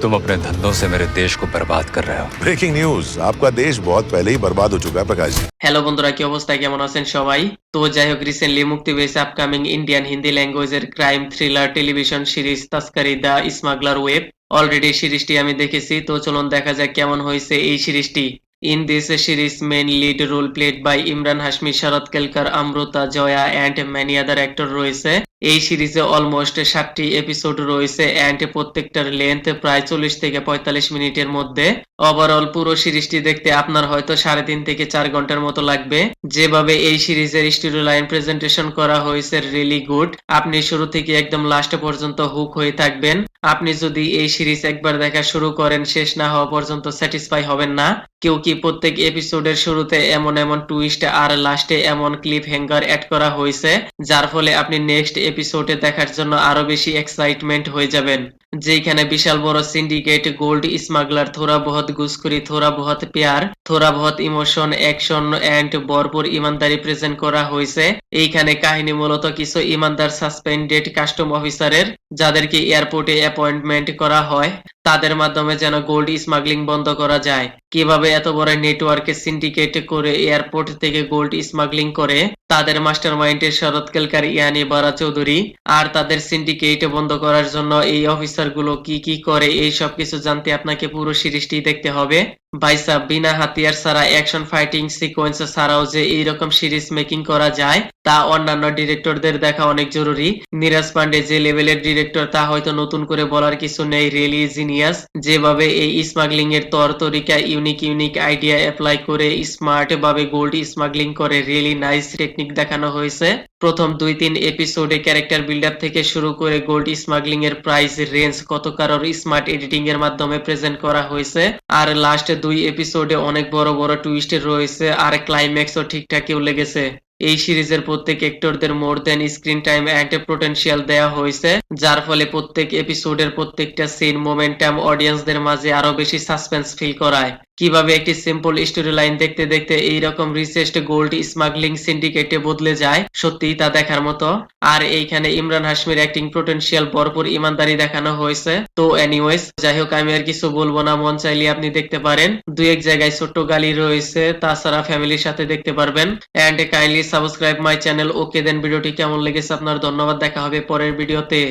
तुम अपने धंधों से मेरे देश को बर्बाद कर रहे हो। ब्रेकिंग न्यूज, आपका देश बहुत पहले ही बर्बाद हो चुका है प्रकाश जी। হ্যালো বন্ধুরা, কি অবস্থা, কেমন আছেন সবাই? তো যাই হোক, রিসেন্টলি মুক্তি পেয়েছে আপকামিং ইন্ডিয়ান হিন্দি ল্যাঙ্গুয়েজের crime thriller television series Taskaree the smuggler web. Already সিরিজটি আমি দেখেছি, তো চলুন দেখা যাক কেমন হয়েছে এই সিরিজটি। In this series, main lead role played by Imran Hashmi, Sarat Kelkar, Amrita Jaya and many other actor রয়েছে। এই সিরিজে অলমোস্ট 7টি এপিসোড রয়েছে এন্ড প্রত্যেকটার লেন্থ প্রায় 40 থেকে 45 মিনিটের মধ্যে। ওভারঅল পুরো সিরিজটি দেখতে আপনার হয়তো 3.5 থেকে 4 ঘন্টার মতো লাগবে। যেভাবে এই সিরিজের স্টোরি লাইন প্রেজেন্টেশন করা হয়েছে রিয়েলি গুড। আপনি শুরু থেকে একদম লাস্ট পর্যন্ত হুক হয়ে থাকবেন। আপনি যদি এই সিরিজ একবার দেখা শুরু করেন, শেষ না হওয়া পর্যন্ত স্যাটিসফাই হবেন না। কেউ কি প্রত্যেক এপিসোডের শুরুতে এমন এমন টুইস্ট আর লাস্টে এমন ক্লিপ হ্যাঙ্গার অ্যাড করা হয়েছে, যার ফলে আপনি নেক্সট এপিসোডে দেখার জন্য আরো বেশি এক্সাইটমেন্ট হয়ে যাবেন। যেখানে বিশাল বড় সিন্ডিকেট, গোল্ড স্মাগলার, থোড়া বহুত ঘুসখুরি, থোড়া বহুত প্যার, থোড়া বহুত ইমোশন, অ্যাকশন এন্ড ভরপুর ইমানদারি প্রেজেন্ট করা হয়েছে। এইখানে কাহিনী মূলত কিছু ইমানদার সাসপেন্ডেড কাস্টম অফিসারের, যাদেরকে এয়ারপোর্টে অ্যাপয়েন্টমেন্ট করা হয়, তাদের মাধ্যমে যেন গোল্ড স্মাগলিং বন্ধ করা যায়। কিভাবে এত বড় নেটওয়ার্কে সিন্ডিকেট করে এয়ারপোর্ট থেকে গোল্ড স্মাগলিং করে, তাদের মাস্টারমাইন্ডের শরৎ কেলকার ইয়ানি বারা চৌধুরী, আর তাদের সিন্ডিকেট বন্ধ করার জন্য এই অফিসার গুলো কি কি করে, এই সব কিছু জানতে আপনাকে পুরো সিরিজটি দেখতে হবে। ভাইসা বিনা হাতিয়ার ছাড়া অ্যাকশন ফাইটিং সিকোয়েন্স ছাড়াও যে এইরকম সিরিজ মেকিং করা যায়, তা অন্যান্য ডিরেক্টরদের দেখা অনেক জরুরি। নীরাজ পান্ডে যে লেভেলের ডিরেক্টর, তা হয়তো নতুন করে বলার কিছু নেই, রিয়েলি জিনিয়াস। যেভাবে এই স্মাগলিং এর তরিকা ইউনিক আইডিয়া অ্যাপ্লাই করে স্মার্ট ভাবে গোল্ড স্মাগলিং করে, রিয়েলি নাইস টেকনিক দেখানো হয়েছে। প্রথম 2-3 এপিসোডে ক্যারেক্টার বিল্ড আপ থেকে শুরু করে গোল্ড স্মাগলিং এর প্রাইস রেঞ্জ কত কারোর স্মার্ট এডিটিং এর মাধ্যমে প্রেজেন্ট করা হয়েছে। আর লাস্ট 2 এপিসোডে অনেক বড় বড় টুইস্ট রয়েছে, আর ক্লাইম্যাক্সও ঠিকঠাকই লেগেছে। এই সিরিজের প্রত্যেক অ্যাক্টরদের মোর দেন স্ক্রিন টাইম এন্ড পোটেনশিয়াল দেওয়া হয়েছে, যার ফলে প্রত্যেক এপিসোডের প্রত্যেকটা সিন মোমেন্টাম অডিয়েন্সদের মাঝে আরো বেশি সাসপেন্স ফিল করায়। কিভাবে একটি সিম্পল স্টোরি লাইন দেখতে দেখতে এইরকম রিসেস্ট গোল্ড স্মাগলিং সিন্ডিকেটে বদলে যায়, সত্যিই তা দেখার মতো। আর এইখানে ইমরান হাশমির অ্যাক্টিং পোটেনশিয়াল, ভরপুর ইমানদারি দেখানো হয়েছে। তো এনিওয়েজ, যাই হোক, আমি আর কিছু বলবো না, মন চাইলে আপনি দেখতে পারেন। 2-1 জায়গায় ছোট্ট গালি রয়েছে, তাছাড়া ফ্যামিলির সাথে দেখতে পারবেন। And kindly subscribe my channel. Okay then, ভিডিওটি কেমন লেগেছে আপনার? ধন্যবাদ, দেখা হবে পরের ভিডিওতে।